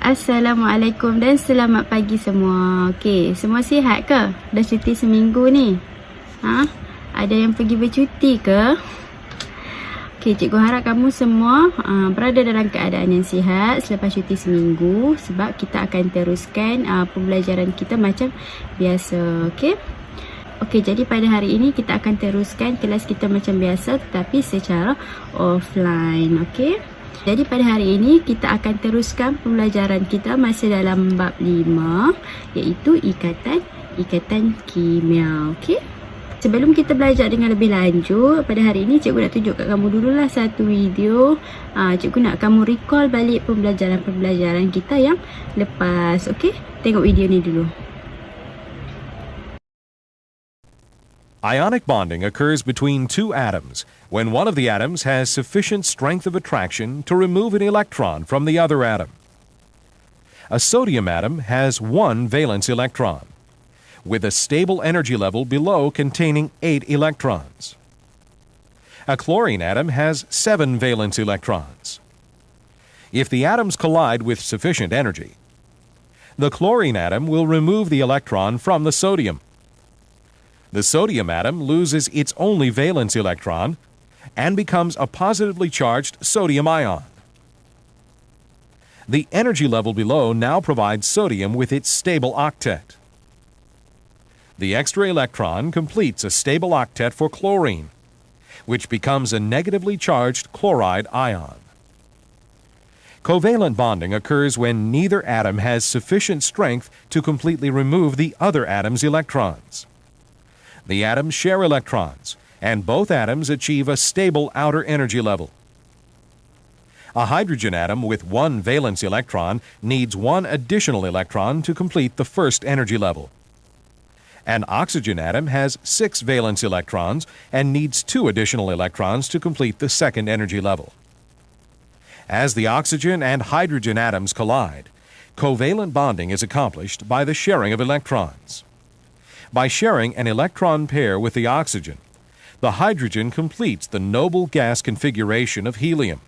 Assalamualaikum dan selamat pagi semua. Okey, semua sihat ke? Dah cuti seminggu ni? Ada yang pergi bercuti ke? Okey, cikgu harap kamu semua berada dalam keadaan yang sihat selepas cuti seminggu, sebab kita akan teruskan pembelajaran kita macam biasa. Okey, jadi pada hari ini kita akan teruskan kelas kita macam biasa tetapi secara offline. Okey. Jadi pada hari ini kita akan teruskan pembelajaran kita masih dalam bab 5, iaitu ikatan kimia. Okey. Sebelum kita belajar dengan lebih lanjut, pada hari ini cikgu nak tunjuk kat kamu dululah satu video. Cikgu nak kamu recall balik pembelajaran kita yang lepas. Okey. Tengok video ni dulu. Ionic bonding occurs between two atoms when one of the atoms has sufficient strength of attraction to remove an electron from the other atom. A sodium atom has one valence electron, with a stable energy level below containing 8 electrons. A chlorine atom has 7 valence electrons. If the atoms collide with sufficient energy, the chlorine atom will remove the electron from the sodium. The sodium atom loses its only valence electron and becomes a positively charged sodium ion. The energy level below now provides sodium with its stable octet. The extra electron completes a stable octet for chlorine, which becomes a negatively charged chloride ion. Covalent bonding occurs when neither atom has sufficient strength to completely remove the other atom's electrons. The atoms share electrons, and both atoms achieve a stable outer energy level. A hydrogen atom with one valence electron needs one additional electron to complete the first energy level. An oxygen atom has 6 valence electrons and needs 2 additional electrons to complete the second energy level. As the oxygen and hydrogen atoms collide, covalent bonding is accomplished by the sharing of electrons. By sharing an electron pair with the oxygen, the hydrogen completes the noble gas configuration of helium.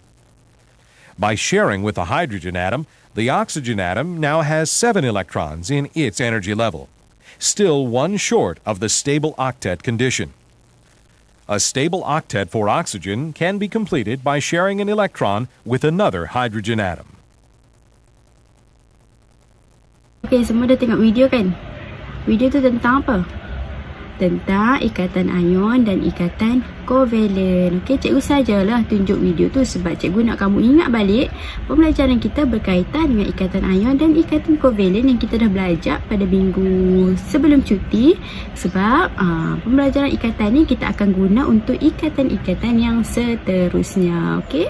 By sharing with the hydrogen atom, the oxygen atom now has 7 electrons in its energy level, still one short of the stable octet condition. A stable octet for oxygen can be completed by sharing an electron with another hydrogen atom. Okey, semua dah tengok video kan? Video tu tentang apa? Tentang ikatan ion dan ikatan kovalen. Okey, cikgu sajalah tunjuk video tu sebab cikgu nak kamu ingat balik pembelajaran kita berkaitan dengan ikatan ion dan ikatan kovalen yang kita dah belajar pada minggu sebelum cuti. Sebab pembelajaran ikatan ni kita akan guna untuk ikatan-ikatan yang seterusnya. Okey.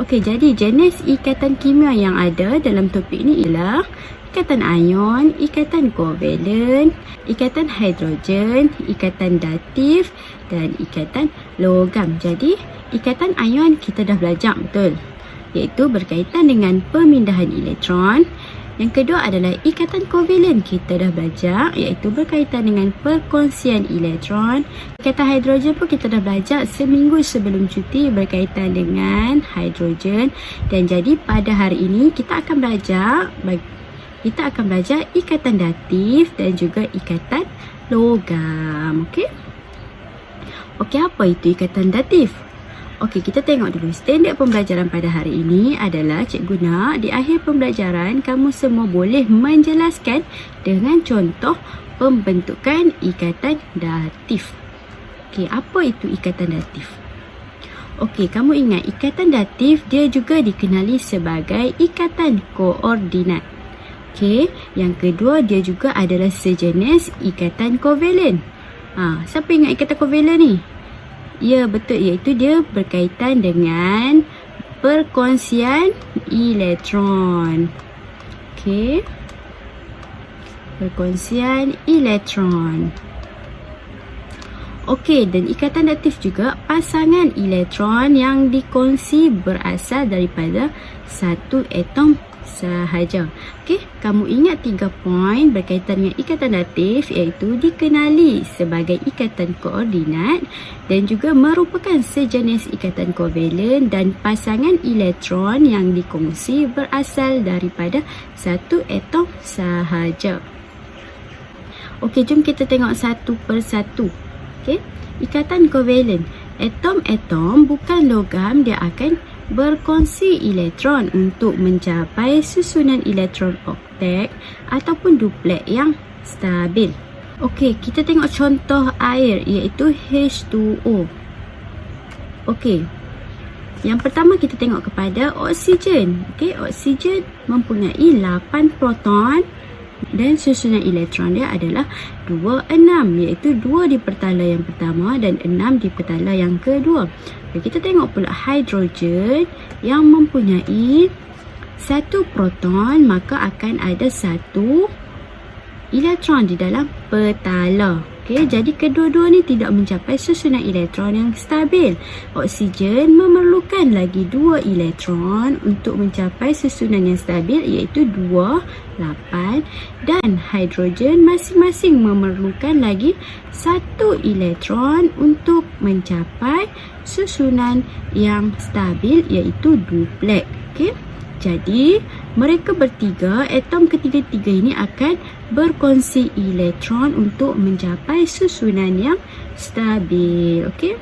Okey, jadi jenis ikatan kimia yang ada dalam topik ni ialah ikatan ion, ikatan kovalen, ikatan hidrogen, ikatan datif dan ikatan logam. Jadi, ikatan ion kita dah belajar betul, iaitu berkaitan dengan pemindahan elektron. Yang kedua adalah ikatan kovalen kita dah belajar, iaitu berkaitan dengan perkongsian elektron. Ikatan hidrogen pun kita dah belajar seminggu sebelum cuti berkaitan dengan hidrogen. Dan jadi pada hari ini kita akan belajar ikatan datif dan juga ikatan logam. Okey, apa itu ikatan datif? Okey, kita tengok dulu standard pembelajaran pada hari ini adalah cikgu nak di akhir pembelajaran kamu semua boleh menjelaskan dengan contoh pembentukan ikatan datif. Okey, apa itu ikatan datif? Okey, kamu ingat ikatan datif dia juga dikenali sebagai ikatan koordinat. Okey, yang kedua dia juga adalah sejenis ikatan kovalen. Siapa ingat ikatan kovalen ni? Ya, betul, iaitu dia berkaitan dengan perkongsian elektron. Okey. Perkongsian elektron. Okey, dan ikatan datif juga pasangan elektron yang dikongsi berasal daripada satu atom sahaja. Okey, kamu ingat 3 poin berkaitan dengan ikatan datif, iaitu dikenali sebagai ikatan koordinat dan juga merupakan sejenis ikatan kovalen dan pasangan elektron yang dikongsi berasal daripada satu atom sahaja. Okey, jom kita tengok satu persatu. Okey, ikatan kovalen. Atom-atom bukan logam, dia akan berkongsi elektron untuk mencapai susunan elektron oktet ataupun duplex yang stabil. Okey, kita tengok contoh air, iaitu H2O. Okey, yang pertama kita tengok kepada oksigen. Okey, oksigen mempunyai 8 proton dan susunan elektron dia adalah 26, iaitu 2 di pertala yang pertama dan 6 di pertala yang kedua. Okay, kita tengok pula hidrogen yang mempunyai 1 proton, maka akan ada 1 elektron di dalam petala. Okey, jadi kedua-dua ni tidak mencapai susunan elektron yang stabil. Oksigen memerlukan lagi 2 elektron untuk mencapai susunan yang stabil, iaitu 2, 8, dan hidrogen masing-masing memerlukan lagi 1 elektron untuk mencapai susunan yang stabil, iaitu duplex. Okey, jadi mereka bertiga, atom ketiga-tiga ini akan berkongsi elektron untuk mencapai susunan yang stabil. Okey.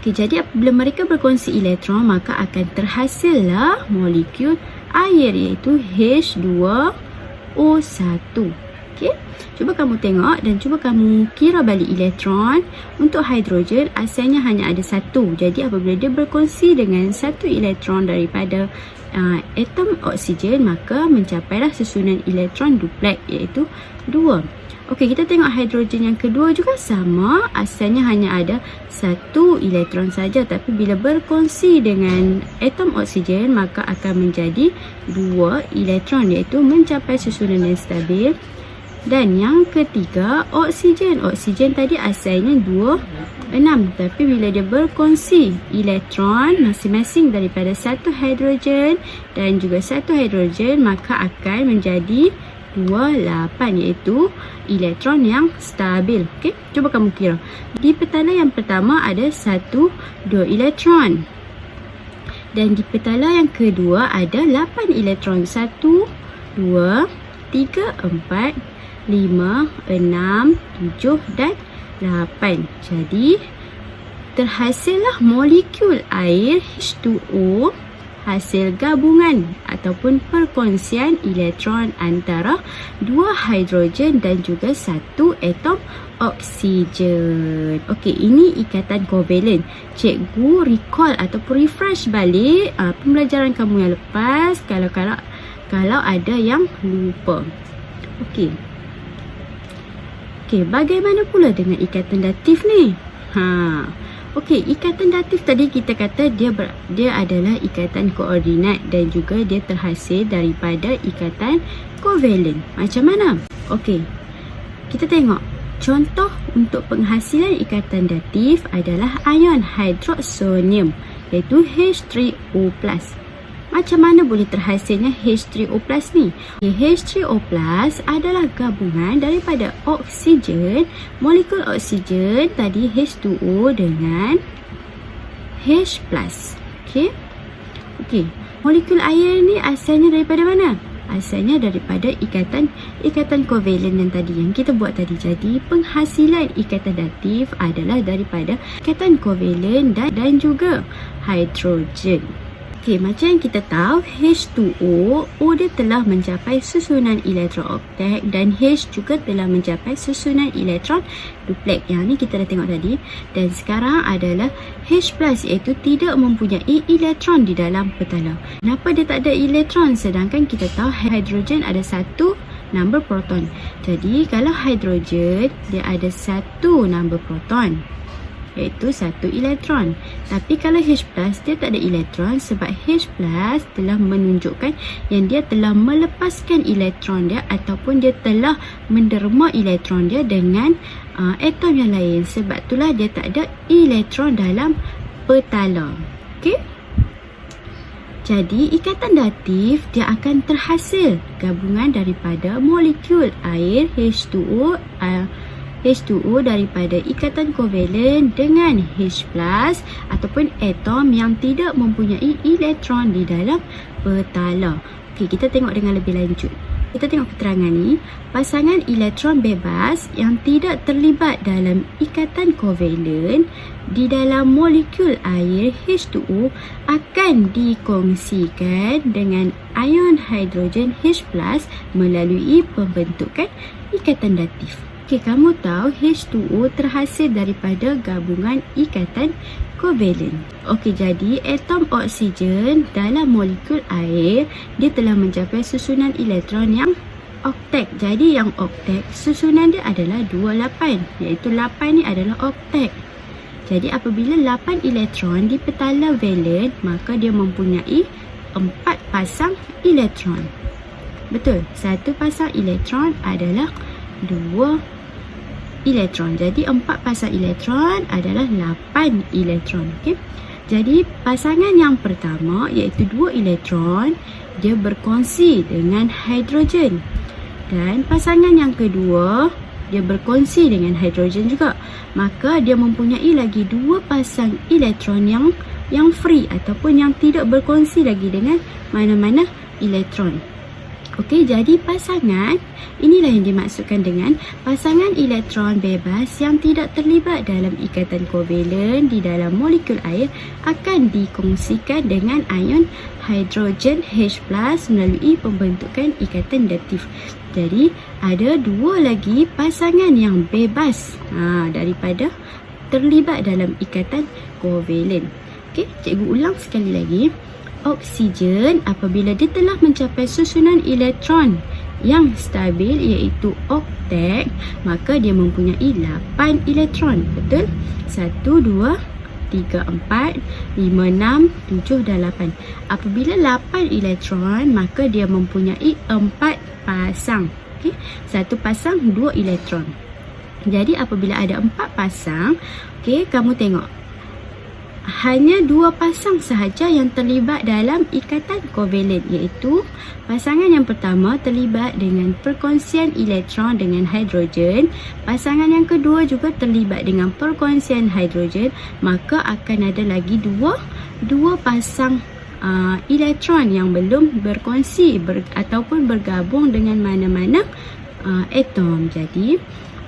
Okey, jadi apabila mereka berkongsi elektron, maka akan terhasillah molekul air, iaitu H2O1. Okey. Cuba kamu tengok dan cuba kamu kira balik elektron. Untuk hidrogen asalnya hanya ada 1. Jadi apabila dia berkongsi dengan 1 elektron daripada atom oksigen, maka mencapailah susunan elektron duplex, iaitu 2. Okey, kita tengok hidrogen yang kedua juga sama. Asalnya hanya ada 1 elektron saja, tapi bila berkongsi dengan atom oksigen, maka akan menjadi 2 elektron, iaitu mencapai susunan yang stabil. Dan yang ketiga, oksigen. Oksigen tadi asalnya 26, tapi bila dia berkongsi elektron masing-masing daripada 1 hidrogen dan juga 1 hidrogen, maka akan menjadi 28, iaitu elektron yang stabil. Okey, cuba kamu kira. Di petala yang pertama ada 1, 2 elektron. Dan di petala yang kedua ada 8 elektron. 1, 2, 3, 4, 5, 6, 7 dan 8. Jadi terhasillah molekul air H2O, hasil gabungan ataupun perkongsian elektron antara 2 hidrogen dan juga 1 atom oksigen. Okey, ini ikatan kovalen. Cikgu recall ataupun refresh balik pembelajaran kamu yang lepas kalau ada yang lupa. Okey. Okey, bagaimana pula dengan ikatan datif ni? Okey, ikatan datif tadi kita kata dia adalah ikatan koordinat dan juga dia terhasil daripada ikatan kovalen. Macam mana? Okey, kita tengok. Contoh untuk penghasilan ikatan datif adalah ion hidroksonium, iaitu H3O+. Macam mana boleh terhasilnya H3O+ ni? H3O+ adalah gabungan daripada oksigen, molekul oksigen tadi H2O dengan H+. Okey. Okey, molekul air ni asalnya daripada mana? Asalnya daripada ikatan kovalen yang tadi yang kita buat tadi. Jadi penghasilan ikatan datif adalah daripada ikatan kovalen dan juga hidrogen. Okey, macam yang kita tahu, H2O, O dia telah mencapai susunan elektron oktet dan H juga telah mencapai susunan elektron duplex. Yang ni kita dah tengok tadi. Dan sekarang adalah H+, iaitu tidak mempunyai elektron di dalam petala. Kenapa dia tak ada elektron? Sedangkan kita tahu hidrogen ada 1 number proton. Jadi kalau hidrogen dia ada 1 number proton, iaitu 1 elektron. Tapi kalau H+, dia tak ada elektron sebab H+ telah menunjukkan yang dia telah melepaskan elektron dia ataupun dia telah menderma elektron dia dengan atom yang lain. Sebab itulah dia tak ada elektron dalam petala. Okey? Jadi ikatan datif dia akan terhasil gabungan daripada molekul air H2O daripada ikatan kovalen dengan H+ ataupun atom yang tidak mempunyai elektron di dalam petala. Okey, kita tengok dengan lebih lanjut. Kita tengok keterangan ni, pasangan elektron bebas yang tidak terlibat dalam ikatan kovalen di dalam molekul air H2O akan dikongsikan dengan ion hidrogen H+ melalui pembentukan ikatan datif. Okey, kamu tahu H2O terhasil daripada gabungan ikatan kovalen. Okey, jadi atom oksigen dalam molekul air dia telah mencapai susunan elektron yang oktet. Jadi yang oktet susunan dia adalah 28, iaitu 8 ni adalah oktet. Jadi apabila 8 elektron di petala valen, maka dia mempunyai 4 pasang elektron. Betul, satu pasang elektron adalah 2 elektron. Jadi 4 pasang elektron adalah 8 elektron. Okey. Jadi pasangan yang pertama iaitu 2 elektron dia berkongsi dengan hidrogen. Dan pasangan yang kedua dia berkongsi dengan hidrogen juga. Maka dia mempunyai lagi 2 pasang elektron yang free ataupun yang tidak berkongsi lagi dengan mana-mana elektron. Okey, jadi pasangan inilah yang dimaksudkan dengan pasangan elektron bebas yang tidak terlibat dalam ikatan kovalen di dalam molekul air akan dikongsikan dengan ion hidrogen H+ melalui pembentukan ikatan datif. Jadi ada 2 lagi pasangan yang bebas daripada terlibat dalam ikatan kovalen. Okey, cikgu ulang sekali lagi. Oksigen apabila dia telah mencapai susunan elektron yang stabil iaitu oktet, maka dia mempunyai 8 elektron. Betul? 1, 2, 3, 4, 5, 6, 7 dan 8. Apabila 8 elektron, maka dia mempunyai 4 pasang. Okey, satu pasang 2 elektron. Jadi apabila ada 4 pasang, okey, kamu tengok hanya 2 pasang sahaja yang terlibat dalam ikatan kovalen, iaitu pasangan yang pertama terlibat dengan perkongsian elektron dengan hidrogen, pasangan yang kedua juga terlibat dengan perkongsian hidrogen, maka akan ada lagi dua pasang elektron yang belum berkongsi ataupun bergabung dengan mana-mana atom. Jadi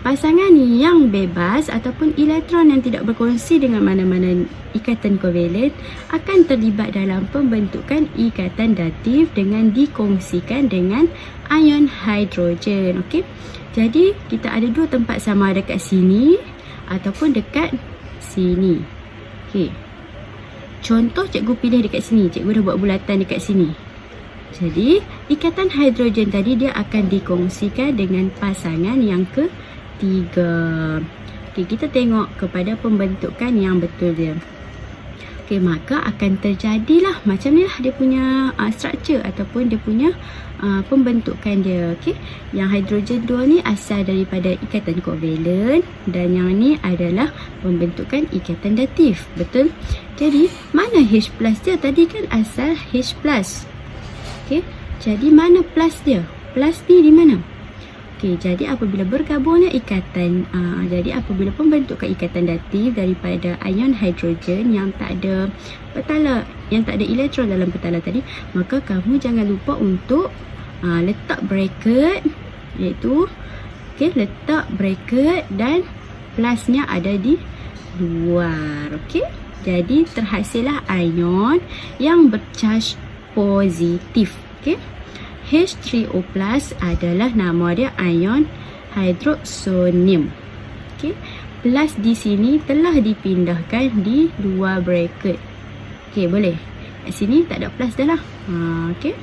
pasangan yang bebas ataupun elektron yang tidak berkongsi dengan mana-mana ikatan kovalen akan terlibat dalam pembentukan ikatan datif dengan dikongsikan dengan ion hidrogen. Okey. Jadi kita ada 2 tempat sama, dekat sini ataupun dekat sini. Okey. Contoh cikgu pilih dekat sini. Cikgu dah buat bulatan dekat sini. Jadi ikatan hidrogen tadi dia akan dikongsikan dengan pasangan yang ketiga. Okey, kita tengok kepada pembentukan yang betul dia. Okey, maka akan terjadilah macam ni lah dia punya structure ataupun dia punya pembentukan dia. Okey, yang hidrogen 2 ni asal daripada ikatan kovalen dan yang ni adalah pembentukan ikatan datif. Betul? Jadi mana H+ dia? Tadi kan asal H+. Okey, jadi mana plus dia? Plus ni di mana? Okey, jadi apabila bergabungnya ikatan, jadi apabila pembentukan ikatan datif daripada ion hidrogen yang tak ada petala, yang tak ada elektron dalam petala tadi, maka kamu jangan lupa untuk letak bracket, iaitu letak bracket dan plusnya ada di luar. Okey, jadi terhasillah ion yang bercharge positif. Okey, H3O+ adalah nama dia ion hidroksonium. Okey, plus di sini telah dipindahkan di luar bracket. Okey, boleh. Kat sini tak ada plus dah lah. Okey.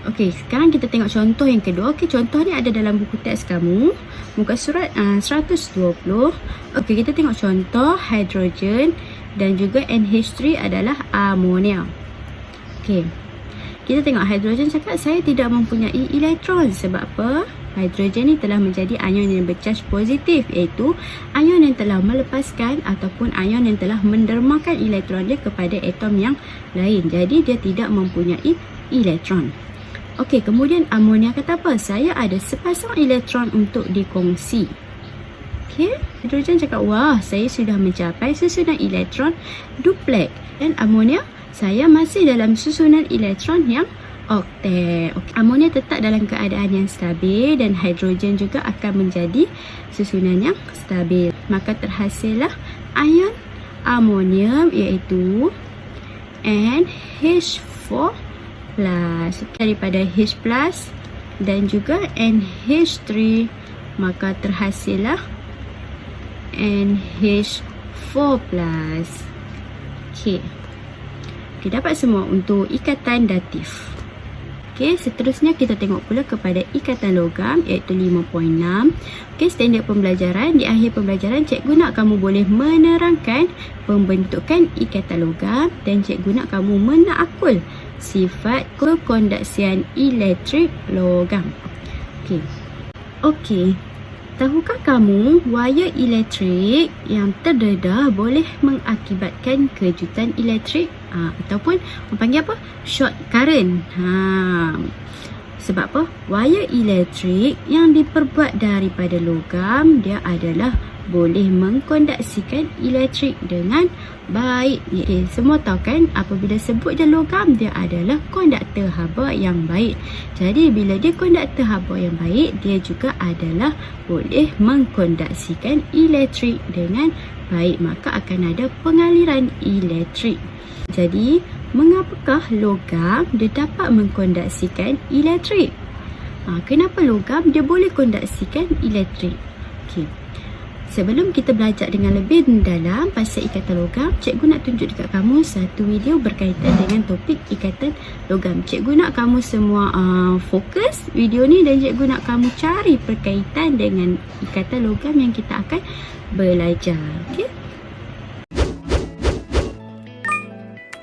Okey, sekarang kita tengok contoh yang kedua. Okey, contoh ni ada dalam buku teks kamu, muka surat 120. Okey, kita tengok contoh hidrogen dan juga NH3 adalah amonia. Okey. Kita tengok hidrogen cakap saya tidak mempunyai elektron. Sebab apa? Hidrogen ni telah menjadi ion yang bercaj positif, iaitu ion yang telah melepaskan ataupun ion yang telah mendermakan elektron dia kepada atom yang lain. Jadi dia tidak mempunyai elektron. Okey, kemudian amonia kata apa? Saya ada sepasang elektron untuk dikongsi. Okey, hidrogen cakap, wah, saya sudah mencapai susunan elektron duplex. Dan amonia, saya masih dalam susunan elektron yang oktet. Amonia tetap dalam keadaan yang stabil dan hidrogen juga akan menjadi susunan yang stabil. Maka terhasillah ion amonium iaitu NH4 daripada H+ dan juga NH3, maka terhasillah NH4+. Okey, dapat semua untuk ikatan datif. Okey, seterusnya kita tengok pula kepada ikatan logam iaitu 5.6. Okey, standard pembelajaran. Di akhir pembelajaran, cikgu nak kamu boleh menerangkan pembentukan ikatan logam dan cikgu nak kamu menakul sifat kekondaksian elektrik logam. Okey. Tahukah kamu wayar elektrik yang terdedah boleh mengakibatkan kejutan elektrik? Ataupun orang panggil apa? Short current. Sebab apa? Wayar elektrik yang diperbuat daripada logam, dia adalah boleh mengkondaksikan elektrik dengan baik. Okay, semua tahu kan apabila sebut je logam, dia adalah konduktor haba yang baik. Jadi bila dia konduktor haba yang baik, dia juga adalah boleh mengkondaksikan elektrik dengan baik. Maka akan ada pengaliran elektrik. Jadi mengapakah logam dia dapat mengkondaksikan elektrik? Kenapa logam dia boleh kondaksikan elektrik? Okey. Sebelum kita belajar dengan lebih dalam pasal ikatan logam, cikgu nak tunjuk dekat kamu satu video berkaitan dengan topik ikatan logam. Cikgu nak kamu semua fokus video ni dan cikgu nak kamu cari perkaitan dengan ikatan logam yang kita akan belajar. Okey?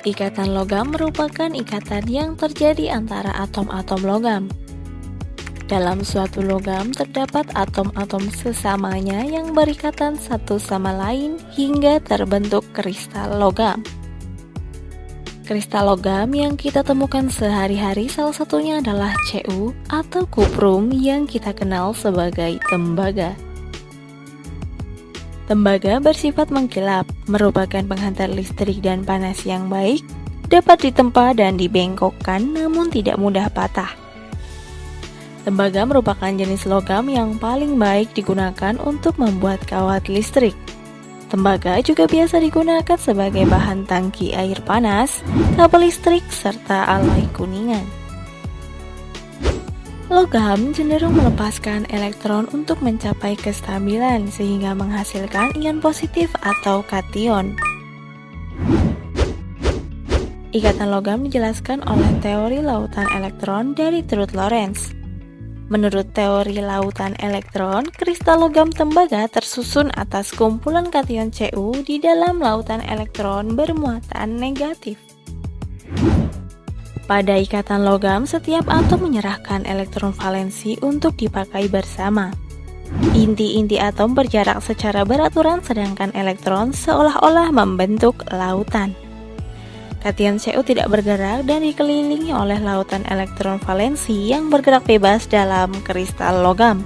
Ikatan logam merupakan ikatan yang terjadi antara atom-atom logam. Dalam suatu logam terdapat atom-atom sesamanya yang berikatan satu sama lain hingga terbentuk kristal logam. Kristal logam yang kita temukan sehari-hari salah satunya adalah Cu atau kuprum yang kita kenal sebagai tembaga. Tembaga bersifat mengkilap, merupakan penghantar listrik dan panas yang baik, dapat ditempa dan dibengkokkan namun tidak mudah patah. Tembaga merupakan jenis logam yang paling baik digunakan untuk membuat kawat listrik. Tembaga juga biasa digunakan sebagai bahan tangki air panas, kabel listrik, serta alai kuningan. Logam cenderung melepaskan elektron untuk mencapai kestabilan sehingga menghasilkan ion positif atau kation. Ikatan logam dijelaskan oleh teori lautan elektron dari Truth Lawrence. Menurut teori lautan elektron, kristal logam tembaga tersusun atas kumpulan kation Cu di dalam lautan elektron bermuatan negatif. Pada ikatan logam, setiap atom menyerahkan elektron valensi untuk dipakai bersama. Inti-inti atom berjarak secara beraturan sedangkan elektron seolah-olah membentuk lautan. Kation Cu tidak bergerak dan dikelilingi oleh lautan elektron valensi yang bergerak bebas dalam kristal logam.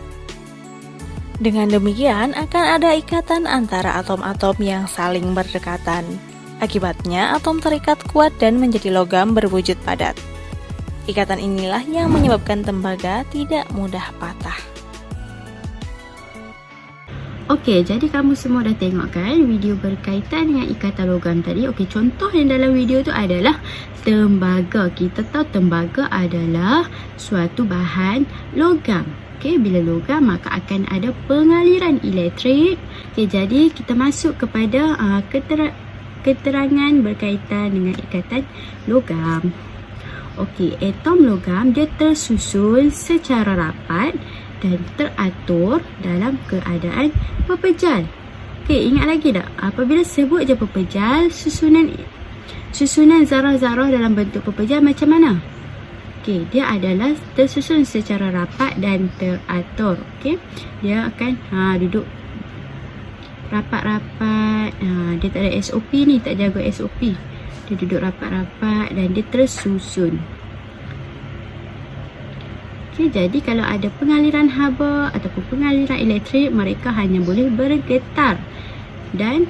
Dengan demikian, akan ada ikatan antara atom-atom yang saling berdekatan. Akibatnya, atom terikat kuat dan menjadi logam berwujud padat. Ikatan inilah yang menyebabkan tembaga tidak mudah patah. Okey, jadi kamu semua dah tengok kan video berkaitan dengan ikatan logam tadi. Okey, contoh yang dalam video tu adalah tembaga. Kita tahu tembaga adalah suatu bahan logam. Okey, bila logam maka akan ada pengaliran elektrik. Okey, jadi kita masuk kepada keterangan berkaitan dengan ikatan logam. Okey, atom logam dia tersusun secara rapat dan teratur dalam keadaan pepejal. Okey, ingat lagi tak? Apabila sebut je pepejal, susunan zarah-zarah dalam bentuk pepejal macam mana? Okey, dia adalah tersusun secara rapat dan teratur. Okey, dia akan duduk rapat-rapat. Dia tak ada SOP ni, tak jaga SOP. Dia duduk rapat-rapat dan dia tersusun. Okey, jadi kalau ada pengaliran haba ataupun pengaliran elektrik, mereka hanya boleh bergetar dan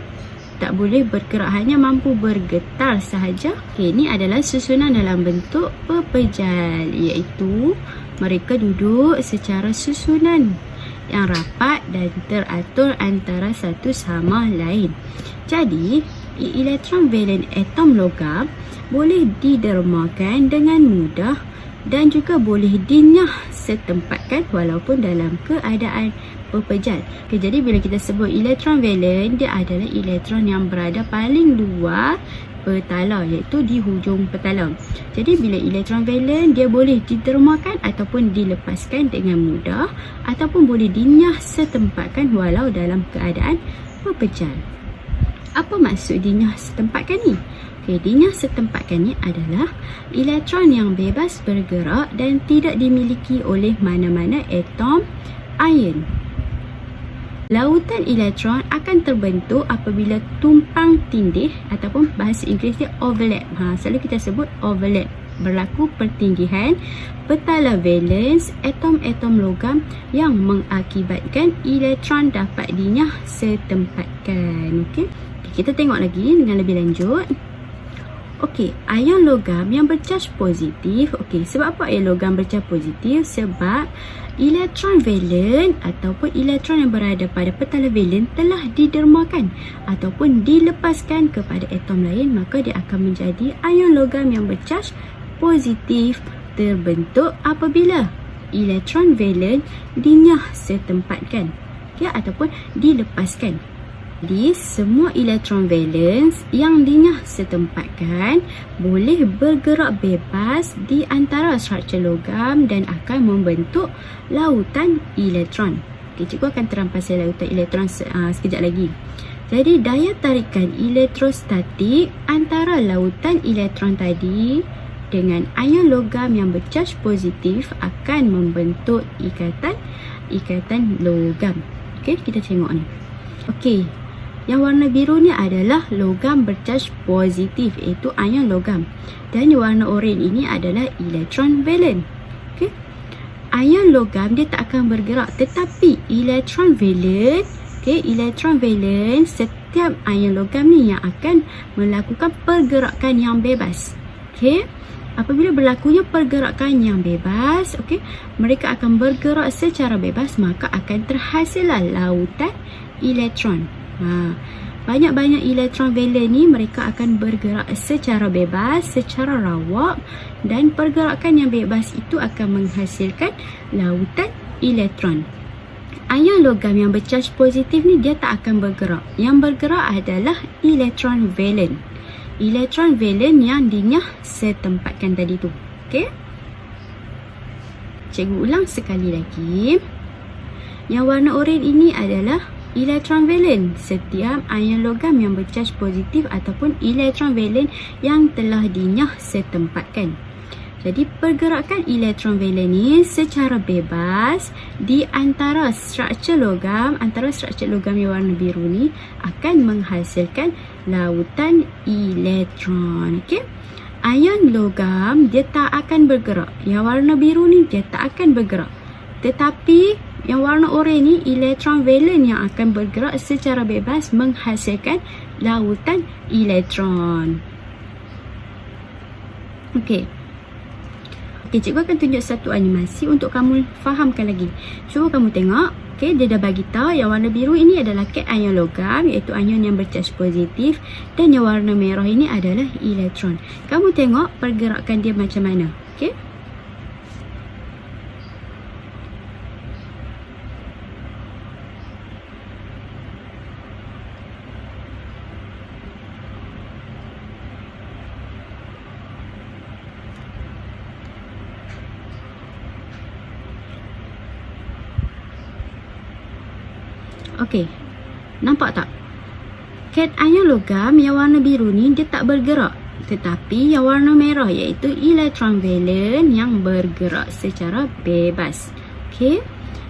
tak boleh bergerak, hanya mampu bergetar sahaja. Okey, ini adalah susunan dalam bentuk pepejal, iaitu mereka duduk secara susunan yang rapat dan teratur antara satu sama lain. Jadi, elektron valen atom logam boleh didermakan dengan mudah dan juga boleh dinyah setempatkan walaupun dalam keadaan pepejal. Okay, jadi bila kita sebut elektron valen, dia adalah elektron yang berada paling luar petala, iaitu di hujung petala. Jadi bila elektron valen, dia boleh didermakan ataupun dilepaskan dengan mudah ataupun boleh dinyah setempatkan walau dalam keadaan pepejal. Apa maksud dinyah setempatkan ni? Okay, dinyah setempatkan ni adalah elektron yang bebas bergerak dan tidak dimiliki oleh mana-mana atom ion. Lautan elektron akan terbentuk apabila tumpang tindih ataupun bahasa Inggeris dia overlap. Selalu kita sebut overlap. Berlaku pertindihan petala valens atom-atom logam yang mengakibatkan elektron dapat dinyah setempatkan. Okey. Kita tengok lagi dengan lebih lanjut. Okey, ion logam yang bercaj positif. Okey, sebab apa ion logam bercaj positif? Sebab elektron valen ataupun elektron yang berada pada petala valen telah didermakan ataupun dilepaskan kepada atom lain, maka dia akan menjadi ion logam yang bercaj positif, terbentuk apabila elektron valen dinyah setempatkan, okay, ataupun dilepaskan. Jadi, semua elektron valens yang dinyah setempatkan boleh bergerak bebas di antara struktur logam dan akan membentuk lautan elektron. Okay, cikgu akan terang pasal lautan elektron sekejap lagi. Jadi, daya tarikan elektrostatik antara lautan elektron tadi dengan ion logam yang bercaj positif akan membentuk ikatan logam. Okey, kita tengok ni. Okey. Yang warna biru ni adalah logam bercaj positif, iaitu ion logam. Dan yang warna oranye ini adalah elektron valen. Okey. Ion logam dia tak akan bergerak, tetapi elektron valen, okey, elektron valen setiap ion logam ni yang akan melakukan pergerakan yang bebas. Okey. Apabila berlakunya pergerakan yang bebas, okey, mereka akan bergerak secara bebas, maka akan terhasillah lautan elektron. Banyak-banyak elektron valen ni mereka akan bergerak secara bebas, secara rawak, dan pergerakan yang bebas itu akan menghasilkan lautan elektron. Ion logam yang bercaj positif ni dia tak akan bergerak. Yang bergerak adalah elektron valen. Elektron valen yang dinyah setempatkan tadi tu. Okey? Cikgu ulang sekali lagi. Yang warna oranye ini adalah elektron valen. Setiap ion logam yang bercaj positif ataupun elektron valen yang telah dinyah setempatkan. Jadi pergerakan elektron valen ni secara bebas di antara struktur logam, yang warna biru ni akan menghasilkan lautan elektron. Okey. Ion logam dia tak akan bergerak. Yang warna biru ni dia tak akan bergerak. Tetapi yang warna oranye ni elektron valen yang akan bergerak secara bebas menghasilkan lautan elektron. Okey. Okey, cikgu akan tunjuk satu animasi untuk kamu fahamkan lagi. Cuba kamu tengok. Okey, dia dah bagi tahu yang warna biru ini adalah cation logam, iaitu ion yang bercaj positif, dan yang warna merah ini adalah elektron. Kamu tengok pergerakan dia macam mana. Okey. Okey, nampak tak? Cation logam yang warna biru ni dia tak bergerak. Tetapi yang warna merah iaitu elektron valen yang bergerak secara bebas. Okey.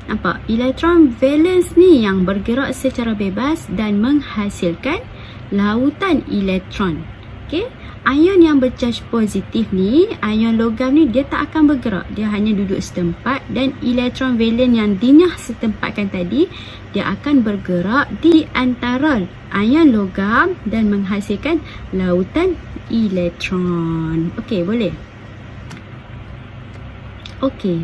Nampak? Elektron valence ni yang bergerak secara bebas dan menghasilkan lautan elektron. Okey. Ion yang bercaj positif ni, ion logam ni dia tak akan bergerak. Dia hanya duduk setempat, dan elektron valen yang dinyah setempatkan tadi, dia akan bergerak di antara ion logam dan menghasilkan lautan elektron. Okey, boleh? Okey.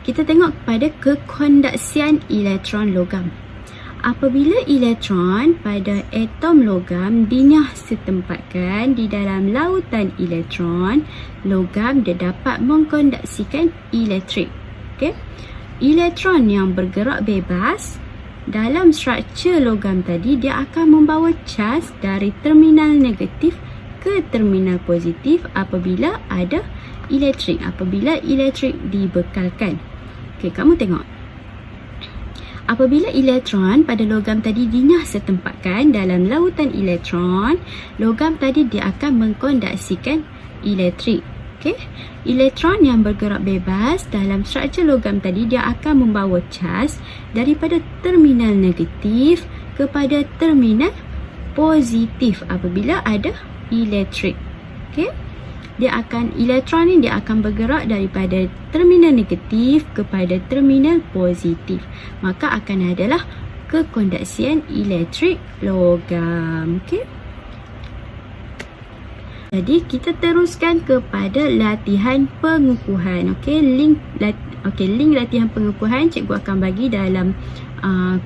Kita tengok kepada kekondaksian elektron logam. Apabila elektron pada atom logam dinyah setempatkan di dalam lautan elektron, logam dia dapat mengkondaksikan elektrik. Okey. Elektron yang bergerak bebas dalam struktur logam tadi, dia akan membawa caj dari terminal negatif ke terminal positif apabila ada elektrik, apabila elektrik dibekalkan. Okey, kamu tengok. Apabila elektron pada logam tadi dinyah setempatkan dalam lautan elektron, logam tadi dia akan mengkondaksikan elektrik. Okey. Elektron yang bergerak bebas dalam struktur logam tadi, dia akan membawa caj daripada terminal negatif kepada terminal positif apabila ada elektrik. Okey. Elektron ni dia akan bergerak daripada terminal negatif kepada terminal positif. Maka akan adalah kekondaksian elektrik logam. Okey. Jadi kita teruskan kepada latihan pengukuhan. Okey, link latihan pengukuhan cikgu akan bagi dalam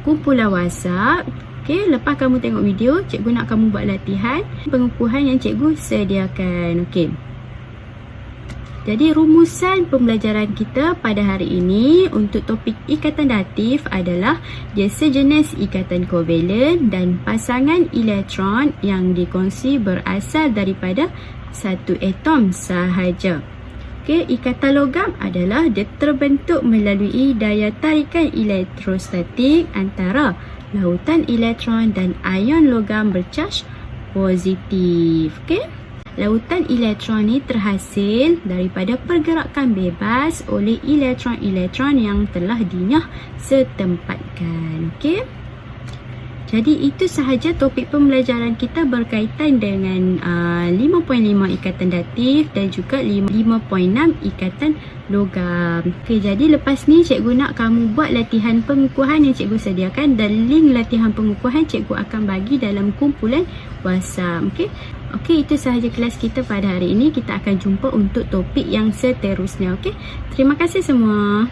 kumpulan WhatsApp. Okey, lepas kamu tengok video, cikgu nak kamu buat latihan pengukuhan yang cikgu sediakan. Okey. Jadi rumusan pembelajaran kita pada hari ini untuk topik ikatan datif adalah dia sejenis ikatan kovalen dan pasangan elektron yang dikongsi berasal daripada satu atom sahaja. Okey, ikatan logam adalah dia terbentuk melalui daya tarikan elektrostatik antara lautan elektron dan ion logam bercaj positif. Okey. Lautan elektron ni terhasil daripada pergerakan bebas oleh elektron-elektron yang telah dinyah setempatkan. Okey. Jadi itu sahaja topik pembelajaran kita berkaitan dengan 5.5 ikatan datif dan juga 5.6 ikatan logam. Okey, jadi lepas ni cikgu nak kamu buat latihan pengukuhan yang cikgu sediakan, dan link latihan pengukuhan cikgu akan bagi dalam kumpulan WhatsApp. Okey. Okey, itu sahaja kelas kita pada hari ini. Kita akan jumpa untuk topik yang seterusnya. Okey. Terima kasih semua.